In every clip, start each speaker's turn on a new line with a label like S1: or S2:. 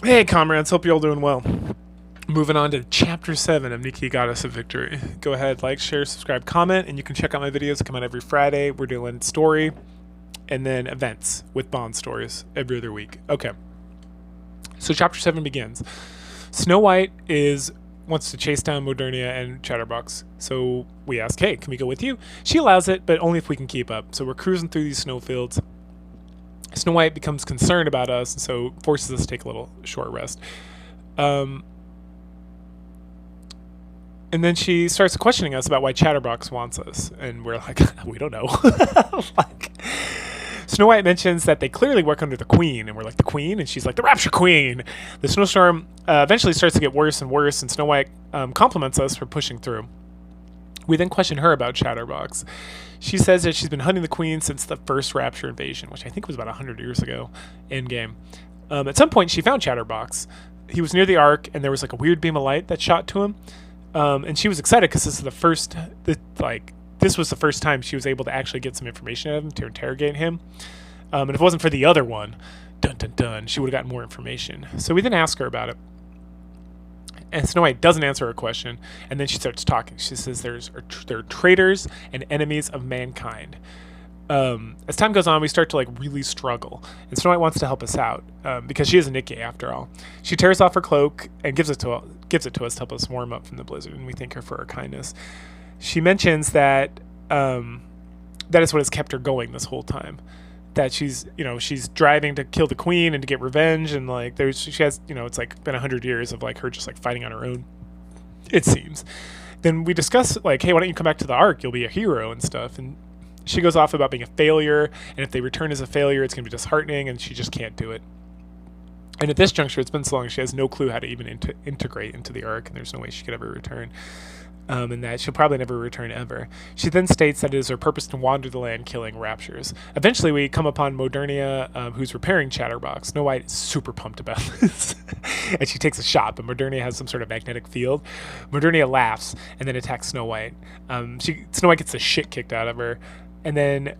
S1: Hey, comrades. Hope you're all doing well. Moving on to Chapter 7 of Nikke Got Us a Victory. Go ahead, like, share, subscribe, comment, and you can check out my videos. They come out every Friday. We're doing story and then events with Bond stories every other week. Okay. So Chapter 7 begins. Snow White wants to chase down Moderna and Chatterbox. So we ask, hey, can we go with you? She allows it, but only if we can keep up. So we're cruising through these snowfields. Snow White becomes concerned about us, and so forces us to take a little short rest. And then she starts questioning us about why Chatterbox wants us, and we're like, we don't know. Snow White mentions that they clearly work under the Queen, and we're like, the Queen? And she's like, the Rapture Queen! The snowstorm eventually starts to get worse and worse, and Snow White compliments us for pushing through. We then question her about Chatterbox. She says that she's been hunting the Queen since the first Rapture invasion, which I think was about 100 years ago in game. At some point, she found Chatterbox. He was near the Ark, and there was like a weird beam of light that shot to him. And she was excited because this was the first time she was able to actually get some information out of him to interrogate him. And if it wasn't for the other one, dun dun dun, she would have gotten more information. So we then ask her about it. And Snow White doesn't answer her question, and then she starts talking. She says there are traitors and enemies of mankind. As time goes on, we start to really struggle, and Snow White wants to help us out because she is a Nikke after all. She tears off her cloak and gives it to us to help us warm up from the blizzard, and we thank her for her kindness. She mentions that that is what has kept her going this whole time. That she's driving to kill the Queen and to get revenge, and she has it's been 100 years of her just fighting on her own, it seems. Then we discuss hey, why don't you come back to the Ark? You'll be a hero and stuff. And she goes off about being a failure, and if they return as a failure, it's gonna be disheartening, and she just can't do it. And at this juncture, it's been so long, she has no clue how to even integrate into the Ark, and there's no way she could ever return. And that she'll probably never return ever. She then states that it is her purpose to wander the land killing raptures. Eventually, we come upon Moderna, who's repairing Chatterbox. Snow White is super pumped about this. And she takes a shot, but Moderna has some sort of magnetic field. Moderna laughs and then attacks Snow White. Snow White gets the shit kicked out of her. And then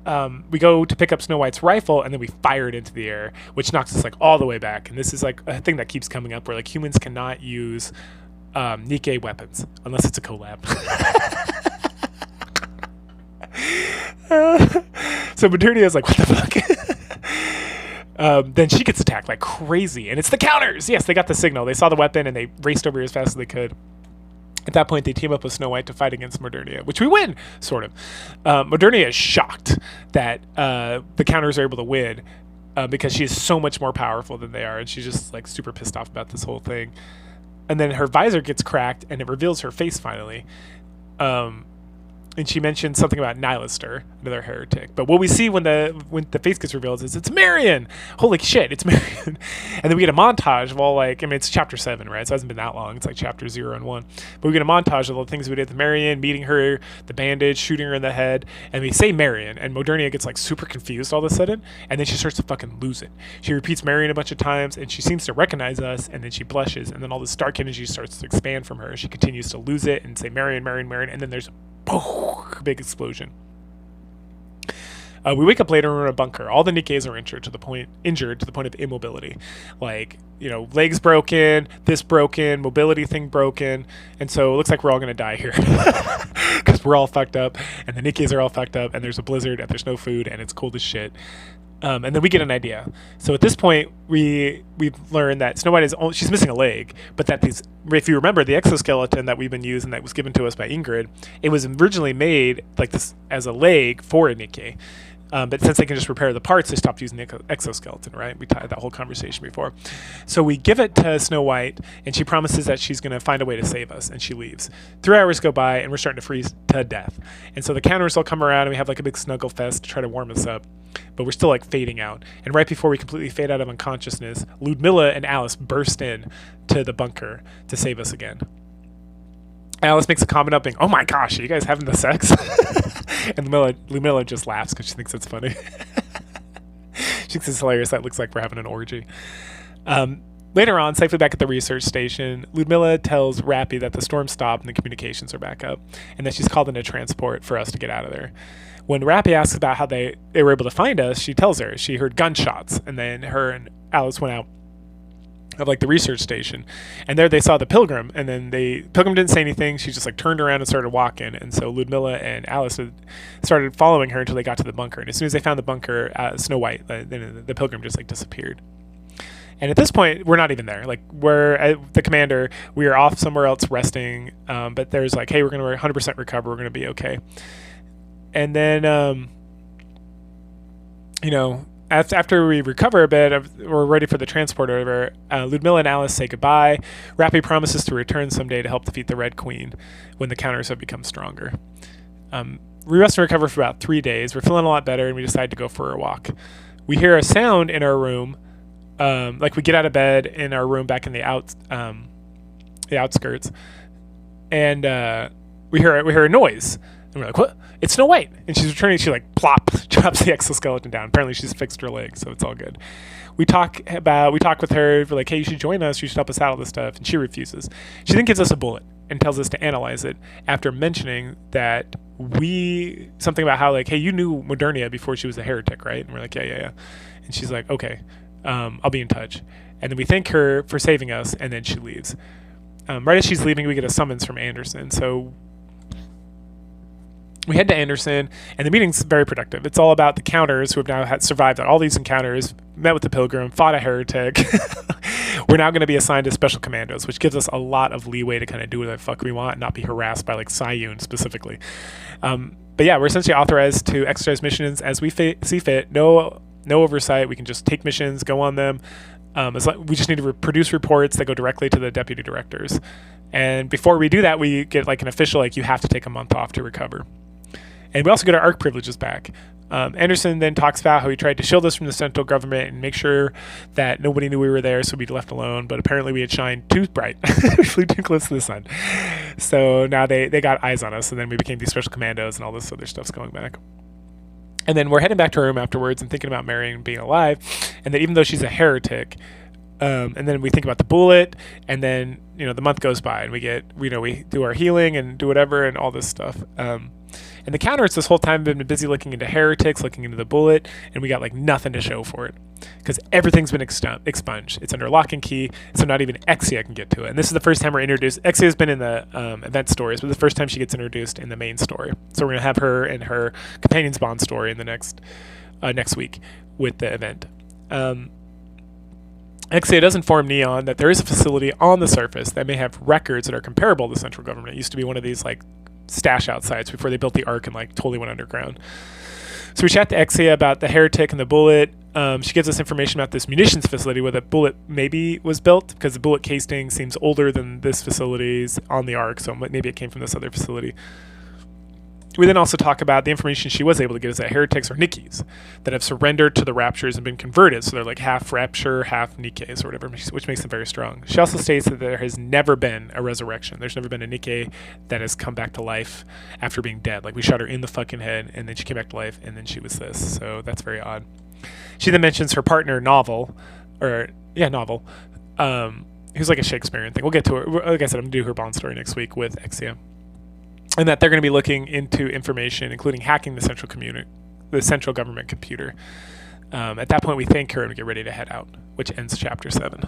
S1: we go to pick up Snow White's rifle, and then we fire it into the air, which knocks us all the way back. And this is a thing that keeps coming up, where humans cannot use Nikke weapons unless it's a collab. So Moderna is what the fuck? Then she gets attacked like crazy, and it's the counters. Yes, they got the signal. They saw the weapon, and they raced over as fast as they could. At that point, they team up with Snow White to fight against Moderna, which we win, sort of. Moderna is shocked that the counters are able to win because she is so much more powerful than they are, and she's just super pissed off about this whole thing. And then her visor gets cracked, and it reveals her face finally. And she mentions something about Nihilister, another heretic. But what we see when the face gets revealed is it's Marion! Holy shit, it's Marion! And then we get a montage of all it's chapter 7, right? So it hasn't been that long. It's chapter 0 and 1. But we get a montage of all the things we did with Marion, meeting her, the bandage, shooting her in the head. And we say Marion, and Moderna gets super confused all of a sudden. And then she starts to fucking lose it. She repeats Marion a bunch of times, and she seems to recognize us, and then she blushes. And then all this dark energy starts to expand from her. She continues to lose it and say Marion, Marion, Marion. And then there's big explosion. We wake up later and we're in a bunker. All the Nikkes are injured to the point of immobility. Legs broken, this broken, mobility thing broken, and so it looks like we're all gonna die here because we're all fucked up, and the Nikkes are all fucked up, and there's a blizzard, and there's no food, and it's cold as shit. And then we get an idea. So at this point, we've learned that Snow White she's missing a leg, but that if you remember the exoskeleton that we've been using that was given to us by Ingrid, it was originally made this as a leg for a Nikke. But since they can just repair the parts, they stopped using the exoskeleton, right? We had that whole conversation before. So we give it to Snow White, and she promises that she's going to find a way to save us, and she leaves. 3 hours go by, and we're starting to freeze to death. And so the counters all come around, and we have a big snuggle fest to try to warm us up. But we're still fading out. And right before we completely fade out of unconsciousness, Ludmilla and Alice burst in to the bunker to save us again. Alice makes a comment up being, "Oh my gosh, are you guys having the sex?" And Ludmilla just laughs because she thinks it's funny. She thinks it's hilarious. That looks like we're having an orgy. Later on, safely back at the research station, Ludmilla tells Rappy that the storm stopped and the communications are back up, and that she's called in a transport for us to get out of there. When Rappy asks about how they were able to find us, she tells her she heard gunshots, and then her and Alice went out of like the research station, and there they saw the pilgrim, and then pilgrim didn't say anything. She just like turned around and started walking, and so Ludmilla and Alice started following her until they got to the bunker. And as soon as they found the bunker, Snow White, then the pilgrim just like disappeared. And at this point, we're not even there. Like, we're at the commander. We are off somewhere else resting. But there's like, hey, we're going to 100% recover. We're going to be okay. And then, after we recover a bit, we're ready for the transport over. Ludmilla and Alice say goodbye. Rappy promises to return someday to help defeat the Red Queen when the counters have become stronger. We rest and recover for about 3 days. We're feeling a lot better, and we decide to go for a walk. We hear a sound in our room. Like we get out of bed in our room back in the outskirts, and we hear a noise, and we're like, "What? It's Snow White!" And she's returning. She like plop drops the exoskeleton down. Apparently, she's fixed her leg, so it's all good. We talk with her. We're like, "Hey, you should join us. You should help us out with this stuff," and she refuses. She then gives us a bullet and tells us to analyze it after mentioning that something about how like, "Hey, you knew Moderna before she was a heretic, right?" And we're like, yeah. And she's like, "Okay. I'll be in touch." And then we thank her for saving us, and then she leaves. Right as she's leaving, we get a summons from Anderson. So we head to Anderson, and the meeting's very productive. It's all about the counters who have now survived all these encounters, met with the pilgrim, fought a heretic. We're now going to be assigned to special commandos, which gives us a lot of leeway to kind of do whatever the fuck we want and not be harassed by like Sayun specifically. But yeah, we're essentially authorized to exercise missions as we see fit. No oversight. We can just take missions, go on them. We just need to produce reports that go directly to the deputy directors. And before we do that, we get like an official, like, you have to take a month off to recover. And we also get our ARC privileges back. Anderson then talks about how he tried to shield us from the central government and make sure that nobody knew we were there, so we'd be left alone. But apparently we had shined too bright. We flew too close to the sun. So now they got eyes on us, and then we became these special commandos, and all this other stuff's going back. And then we're heading back to our room afterwards and thinking about marrying and being alive. And that even though she's a heretic, and then we think about the bullet, and then, the month goes by, and we do our healing and do whatever and all this stuff. And the counters this whole time have been busy looking into heretics, looking into the bullet, and we got like nothing to show for it. Because everything's been expunged. It's under lock and key, so not even Exia can get to it. And this is the first time we're introduced. Exia's been in the event stories, but the first time she gets introduced in the main story. So we're going to have her and her companion's bond story in the next week with the event. Exia does inform Neon that there is a facility on the surface that may have records that are comparable to the central government. It used to be one of these like stash out sites before they built the Ark and like totally went underground. So we chat to Exia about the heretic and the bullet. She gives us information about this munitions facility where the bullet maybe was built, because the bullet casing seems older than this facility's on the Ark, so maybe it came from this other facility. We then also talk about the information she was able to get is that heretics are Nikkes that have surrendered to the Raptures and been converted, so they're like half Rapture, half Nikkes or whatever, which makes them very strong. She also states that there has never been a resurrection. There's never been a Nikke that has come back to life after being dead. Like, we shot her in the fucking head, and then she came back to life, and then she was this. So that's very odd. She then mentions her partner, Novel, who's like a Shakespearean thing. We'll get to her. Like I said, I'm going to do her Bond story next week with Exia. And that they're going to be looking into information, including hacking the central government computer. At that point, we thank her and we get ready to head out, which ends chapter 7.